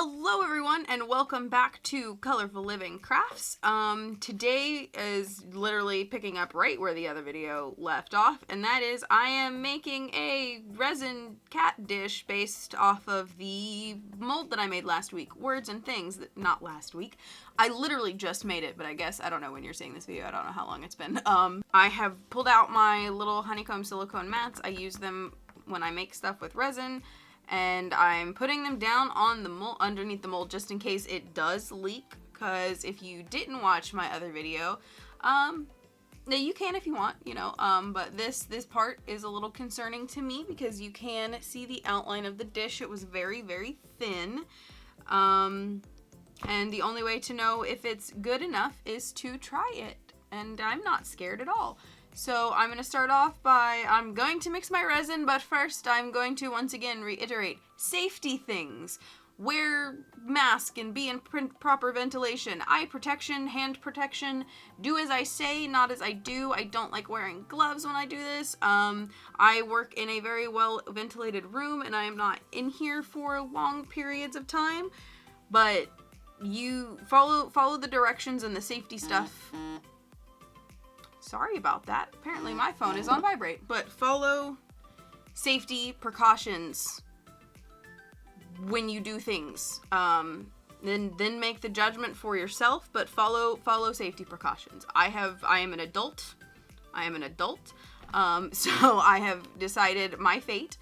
Hello everyone and welcome back to Colorful Living Crafts. Today is literally picking up right where the other video left off, and that is I am making a resin cat dish based off of the mold that I made last week. Words and things that, not last week. I literally just made it, but I guess, I don't know when you're seeing this video, I don't know how long it's been. I have pulled out my little honeycomb silicone mats. I use them when I make stuff with resin. And I'm putting them down on the mold, underneath the mold, just in case it does leak. Because if you didn't watch my other video, now you can if you want, you know. But this part is a little concerning to me because you can see the outline of the dish. It was very, very thin. And the only way to know if it's good enough is to try it. And I'm not scared at all. So I'm going to start off by, I'm going to mix my resin, but first I'm going to once again reiterate safety things. Wear mask and be in proper ventilation. Eye protection, hand protection. Do as I say, not as I do. I don't like wearing gloves when I do this. I work in a very well ventilated room and I am not in here for long periods of time. But you follow the directions and the safety stuff. Sorry about that. Apparently my phone is on vibrate. But follow safety precautions when you do things. Then make the judgment for yourself, but follow safety precautions. I am an adult. So I have decided my fate,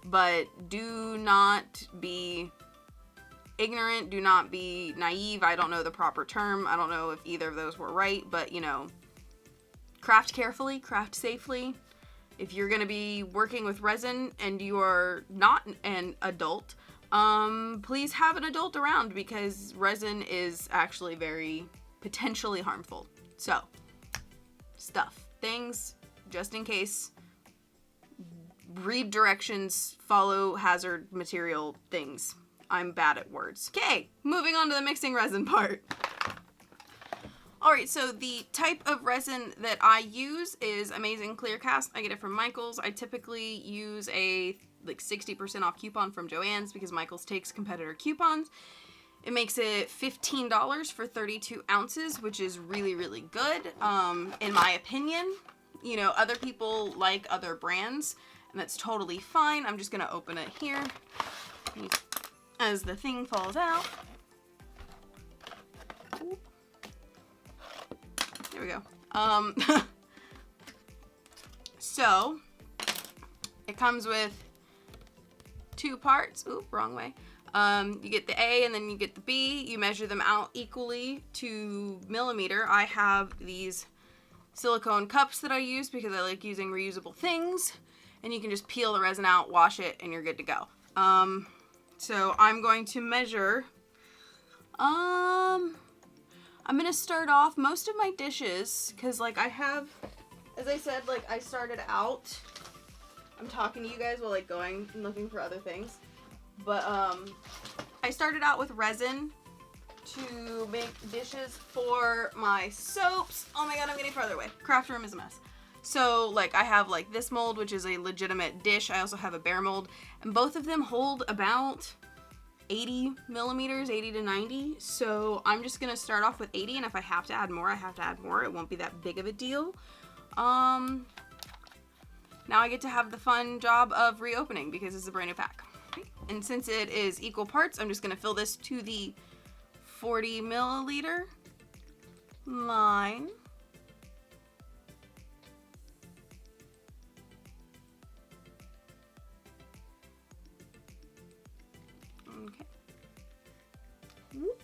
but do not be ignorant, do not be naive. I don't know the proper term. I don't know if either of those were right, but you know, craft carefully, craft safely. If you're going to be working with resin and you are not an adult, please have an adult around because resin is actually very potentially harmful. So, things, just in case. Read directions, follow hazard material things. I'm bad at words. Okay, moving on to the mixing resin part. Alright, so the type of resin that I use is Amazing Clear Cast. I get it from Michaels. I typically use a like 60% off coupon from Joann's because Michaels takes competitor coupons. It makes it $15 for 32 ounces, which is really, really good, in my opinion. You know, other people like other brands, and that's totally fine. I'm just going to open it here as the thing falls out. Ooh. There we go. So it comes with two parts. Oop, wrong way. You get the A and then you get the B. You measure them out equally to millimeter. I have these silicone cups that I use because I like using reusable things. And you can just peel the resin out, wash it, and you're good to go. So I'm going to measure, I'm going to start off most of my dishes, because, like, I have, as I said, like, I started out, I'm talking to you guys while, like, going and looking for other things, but, I started out with resin to make dishes for my soaps. Oh my god, I'm getting farther away. Craft room is a mess. So, like, I have, like, this mold, which is a legitimate dish. I also have a bare mold, and both of them hold about 80 millimeters, 80 to 90. So I'm just going to start off with 80, and if I have to add more, I have to add more. It won't be that big of a deal. Now I get to have the fun job of reopening because it's a brand new pack. And since it is equal parts, I'm just going to fill this to the 40 milliliter line. Okay. Whoop.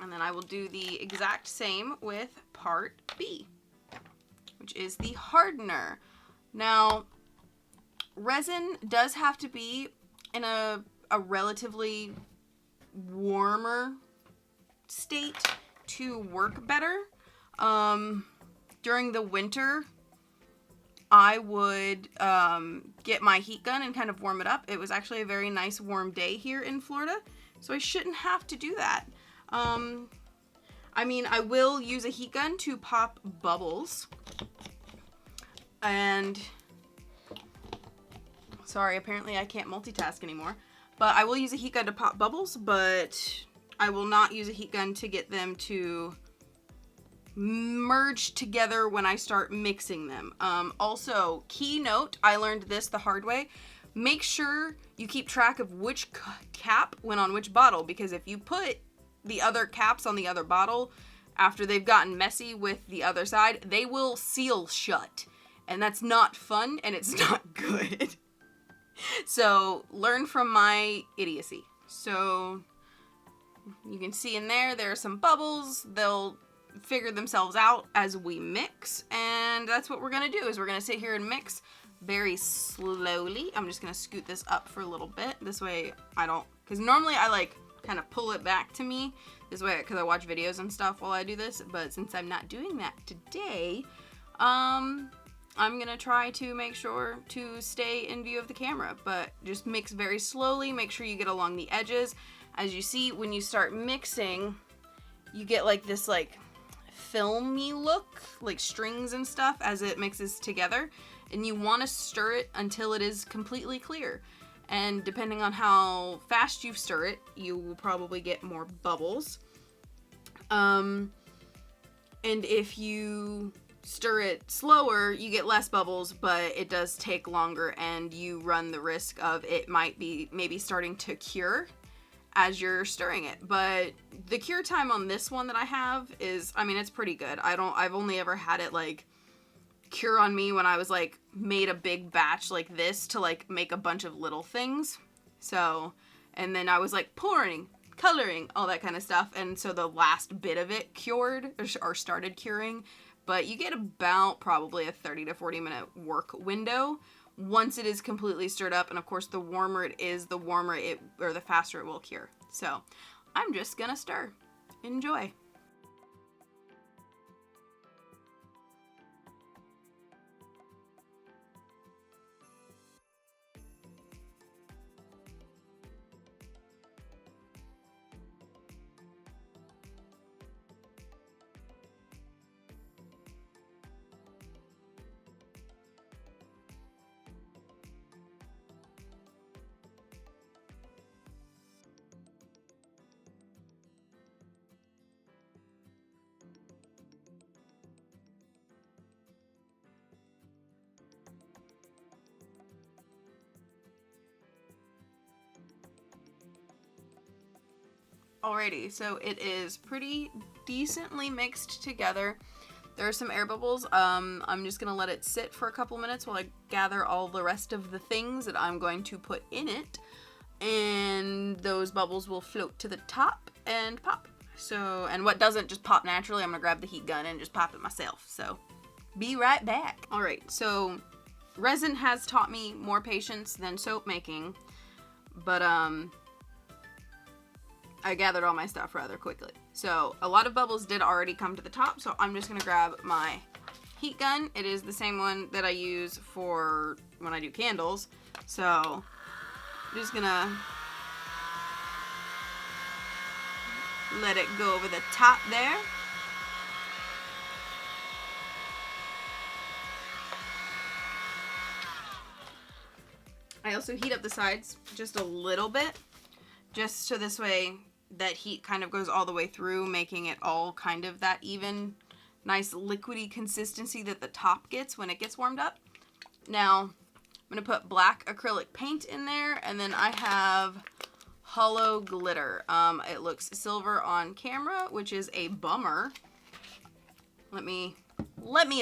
And then I will do the exact same with part B, which is the hardener. Now, resin does have to be in a relatively warmer state to work better. During the winter, I would get my heat gun and kind of warm it up. It was actually a very nice warm day here in Florida, so I shouldn't have to do that. I mean, I will use a heat gun to pop bubbles. And sorry, apparently I can't multitask anymore. But I will use a heat gun to pop bubbles, but I will not use a heat gun to get them to merge together when I start mixing them. Also, key note, I learned this the hard way. Make sure you keep track of which cap went on which bottle, because if you put the other caps on the other bottle after they've gotten messy with the other side, they will seal shut. And that's not fun, and it's not good. So, learn from my idiocy. So, you can see in there are some bubbles. They'll figure themselves out as we mix, and that's what we're gonna do, is we're gonna sit here and mix very slowly. I'm just gonna scoot this up for a little bit. This way I don't, because normally I like kind of pull it back to me this way because I watch videos and stuff while I do this, but since I'm not doing that today, I'm gonna try to make sure to stay in view of the camera, but just mix very slowly. Make sure you get along the edges. As you see, when you start mixing, you get like this like filmy look, like strings and stuff, as it mixes together, and you want to stir it until it is completely clear. And depending on how fast you stir it, you will probably get more bubbles. And if you stir it slower, you get less bubbles, but it does take longer, and you run the risk of it might be maybe starting to cure as you're stirring it. But the cure time on this one that I have is, I mean, it's pretty good. I've only ever had it like cure on me when I was like made a big batch like this to like make a bunch of little things. So, and then I was like pouring, coloring, all that kind of stuff. And so the last bit of it cured or started curing, but you get about probably a 30 to 40 minute work window once it is completely stirred up. And of course, the warmer it is, the warmer it, or the faster it will cure. So I'm just gonna stir. Enjoy. Alrighty, so it is pretty decently mixed together. There are some air bubbles. I'm just gonna let it sit for a couple minutes while I gather all the rest of the things that I'm going to put in it. And those bubbles will float to the top and pop. So, and what doesn't just pop naturally, I'm gonna grab the heat gun and just pop it myself. So, be right back. Alright, so resin has taught me more patience than soap making, but I gathered all my stuff rather quickly. So a lot of bubbles did already come to the top, so I'm just gonna grab my heat gun. It is the same one that I use for when I do candles. So I'm just gonna let it go over the top there. I also heat up the sides just a little bit, just so this way that heat kind of goes all the way through, making it all kind of that even, nice liquidy consistency that the top gets when it gets warmed up. Now, I'm going to put black acrylic paint in there, and then I have hollow glitter. It looks silver on camera, which is a bummer. Let me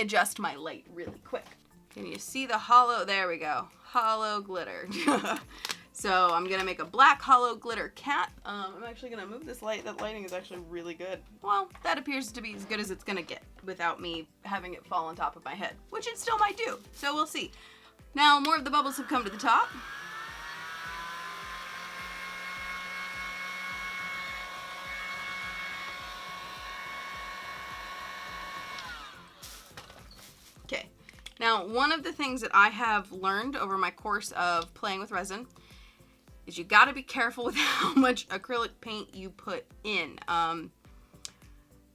adjust my light really quick. Can you see the hollow? There we go. Hollow glitter. So I'm gonna make a black hollow glitter cat. I'm actually gonna move this light. That lighting is actually really good. Well, that appears to be as good as it's gonna get without me having it fall on top of my head, which it still might do. So we'll see. Now more of the bubbles have come to the top. Okay. Now, one of the things that I have learned over my course of playing with resin is you gotta be careful with how much acrylic paint you put in.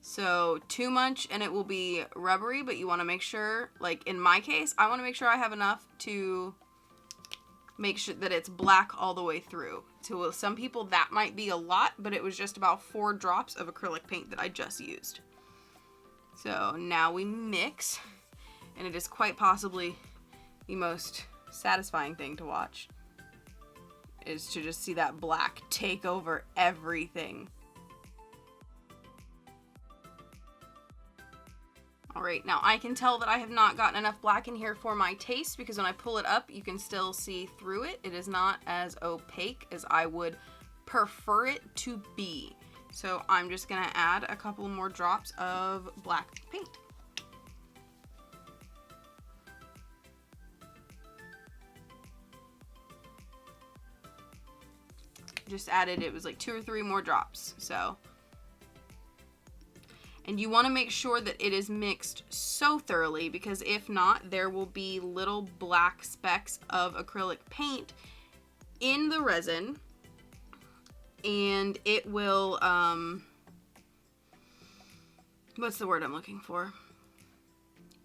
So too much and it will be rubbery, but you wanna make sure, like in my case, I wanna make sure I have enough to make sure that it's black all the way through. To some people that might be a lot, but it was just about 4 drops of acrylic paint that I just used. So now we mix, and it is quite possibly the most satisfying thing to watch, is to just see that black take over everything. Alright, now I can tell that I have not gotten enough black in here for my taste, because when I pull it up, you can still see through it. It is not as opaque as I would prefer it to be. So I'm just gonna add a couple more drops of black paint. Just added, it was like 2 or 3 more drops, so. And you want to make sure that it is mixed so thoroughly, because if not, there will be little black specks of acrylic paint in the resin, and it will, what's the word I'm looking for?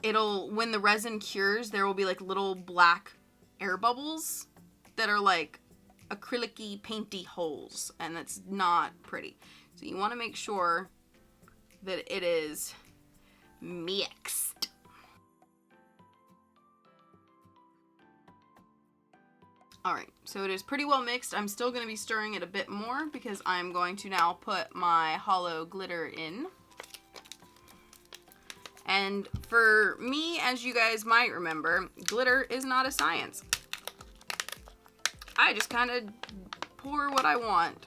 When the resin cures, there will be like little black air bubbles that are like acrylic-y, painty holes, and that's not pretty. So you want to make sure that it is mixed. Alright, so it is pretty well mixed. I'm still going to be stirring it a bit more, because I'm going to now put my hollow glitter in. And for me, as you guys might remember, glitter is not a science. I just kind of pour what I want,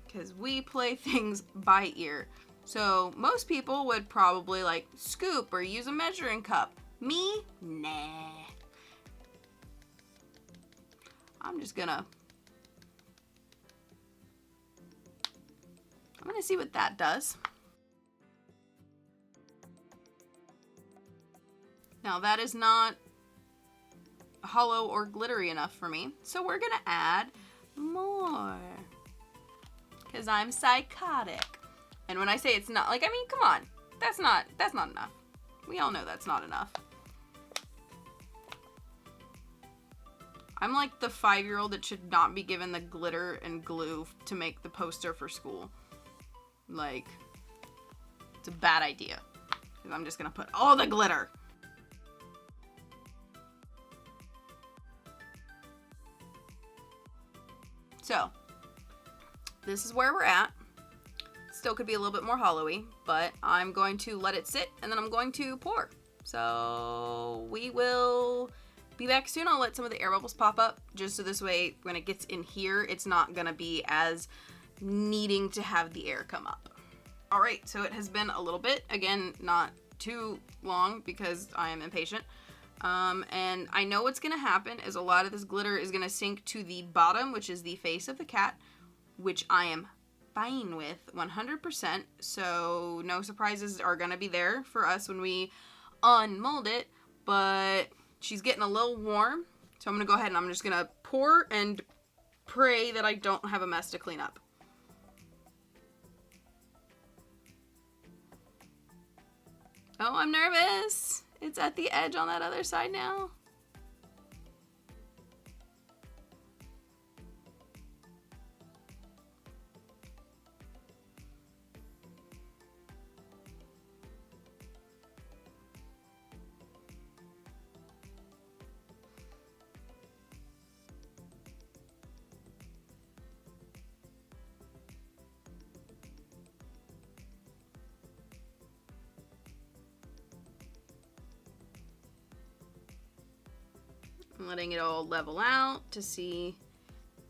because we play things by ear. So most people would probably like scoop or use a measuring cup. Me? Nah. I'm gonna see what that does. Now that is not hollow or glittery enough for me, so we're gonna add more, because I'm psychotic. And when I say it's not, like, I mean, come on, that's not enough. We all know that's not enough. I'm like the 5-year-old that should not be given the glitter and glue to make the poster for school. Like, it's a bad idea, because I'm just gonna put all the glitter. So, this is where we're at. Still could be a little bit more hollowy, but I'm going to let it sit, and then I'm going to pour. So, we will be back soon. I'll let some of the air bubbles pop up, just so this way, when it gets in here, it's not gonna be as needing to have the air come up. Alright, so it has been a little bit. Again, not too long, because I am impatient. And I know what's gonna happen is a lot of this glitter is gonna sink to the bottom, which is the face of the cat, which I am fine with 100%. So no surprises are gonna be there for us when we unmold it, but she's getting a little warm. So I'm gonna go ahead and I'm just gonna pour and pray that I don't have a mess to clean up. Oh, I'm nervous. It's at the edge on that other side now. I'm letting it all level out to see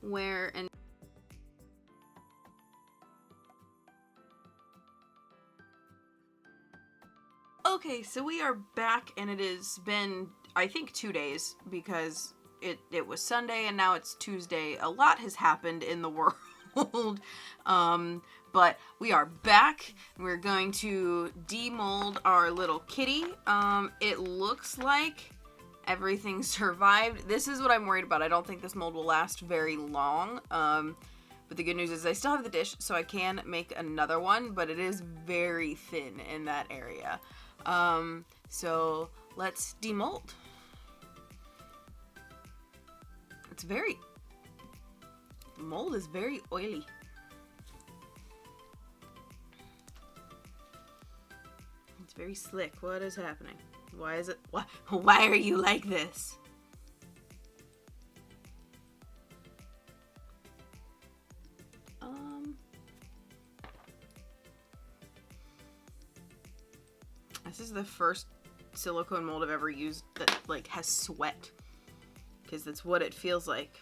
where and okay, so we are back, and it has been, I think, 2 days, because it was Sunday and now it's Tuesday. A lot has happened in the world. But we are back. We're going to demold our little kitty. It looks like everything survived. This is what I'm worried about. I don't think this mold will last very long. But the good news is I still have the dish, so I can make another one, but it is very thin in that area. So let's demold. mold is very oily. It's very slick. What is happening? Why is it, why are you like this? This is the first silicone mold I've ever used that like has sweat, because that's what it feels like.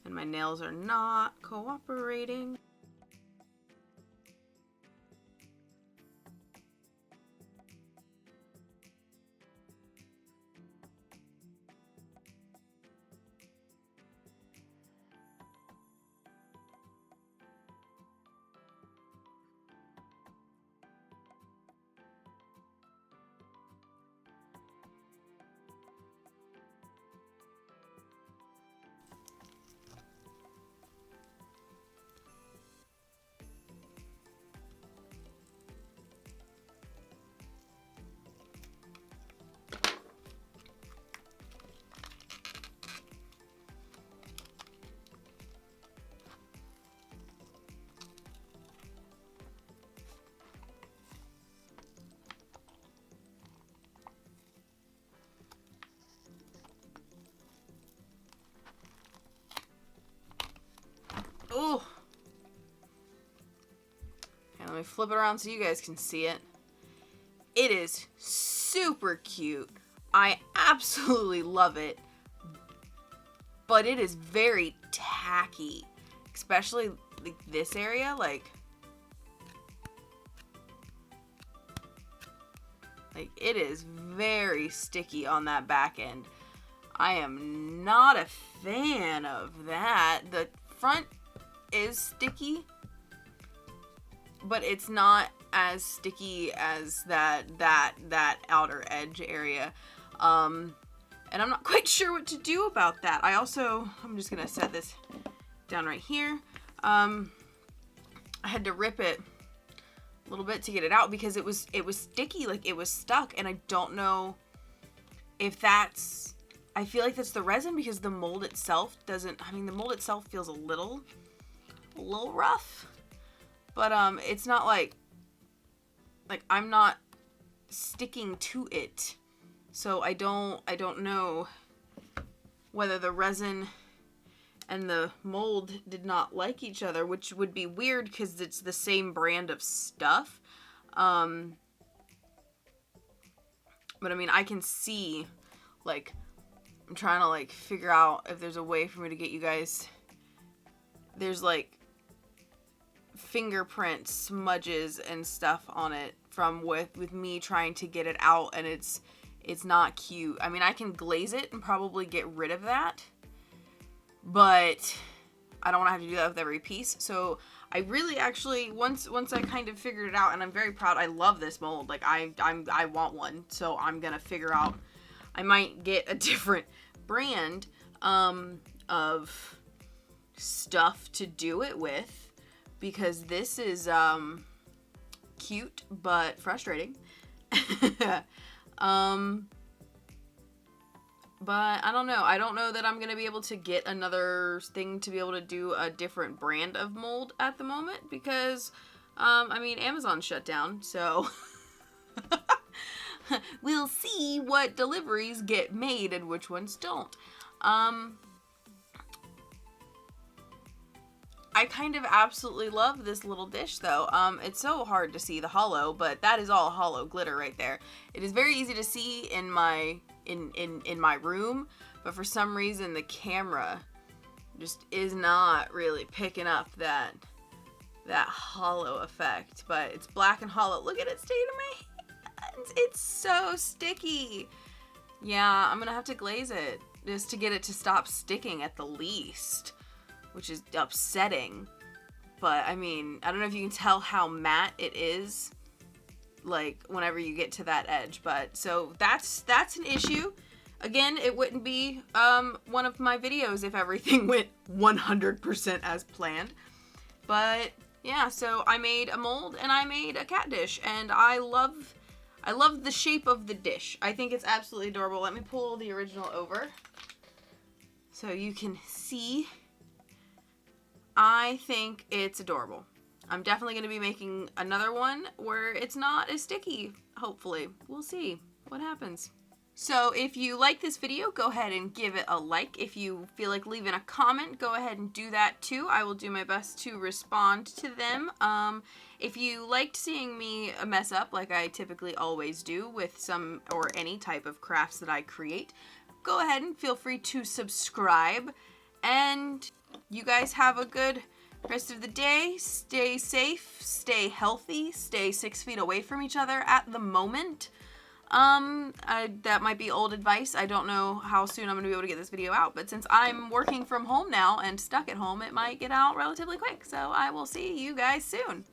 And my nails are not cooperating. Oh. Okay, let me flip it around so you guys can see it. It is super cute. I absolutely love it. But it is very tacky. Especially like this area, like it is very sticky on that back end. I am not a fan of that. The front is sticky, but it's not as sticky as that outer edge area. And I'm not quite sure what to do about that. I'm just gonna set this down right here. I had to rip it a little bit to get it out because it was sticky, like it was stuck, and I don't know if that's, I feel like that's the resin, because the mold itself doesn't, I mean, the mold itself feels a little rough, but it's not like I'm not sticking to it, so I don't know whether the resin and the mold did not like each other, which would be weird because it's the same brand of stuff. But I mean, I can see, like, I'm trying to like figure out if there's a way for me to get you guys, there's like fingerprint smudges and stuff on it from with me trying to get it out, and it's not cute. I mean, I can glaze it and probably get rid of that, but I don't want to have to do that with every piece. So I really actually, once I kind of figured it out, and I'm very proud, I love this mold. Like I want one, so I'm gonna figure out, I might get a different brand of stuff to do it with, because this is cute but frustrating. But I don't know. I don't know that I'm going to be able to get another thing to be able to do a different brand of mold at the moment, because, I mean, Amazon shut down, so we'll see what deliveries get made and which ones don't. I kind of absolutely love this little dish, though. It's so hard to see the hollow, but that is all hollow glitter right there. It is very easy to see in my my room, but for some reason the camera just is not really picking up that hollow effect. But it's black and hollow. Look at it staying in my hands. It's so sticky. Yeah, I'm gonna have to glaze it just to get it to stop sticking at the least, which is upsetting. But I mean, I don't know if you can tell how matte it is, like whenever you get to that edge. But so that's an issue. Again, it wouldn't be one of my videos if everything went 100% as planned. But yeah, so I made a mold and I made a cat dish, and I love I love the shape of the dish. I think it's absolutely adorable. Let me pull the original over so you can see. I think it's adorable. I'm definitely going to be making another one where it's not as sticky, hopefully. We'll see what happens. So if you like this video, go ahead and give it a like. If you feel like leaving a comment, go ahead and do that too. I will do my best to respond to them. If you liked seeing me mess up like I typically always do with some or any type of crafts that I create, go ahead and feel free to subscribe. And you guys have a good rest of the day. Stay safe, stay healthy, stay 6 feet away from each other at the moment. That might be old advice. I don't know how soon I'm going to be able to get this video out, but since I'm working from home now and stuck at home, it might get out relatively quick. So I will see you guys soon.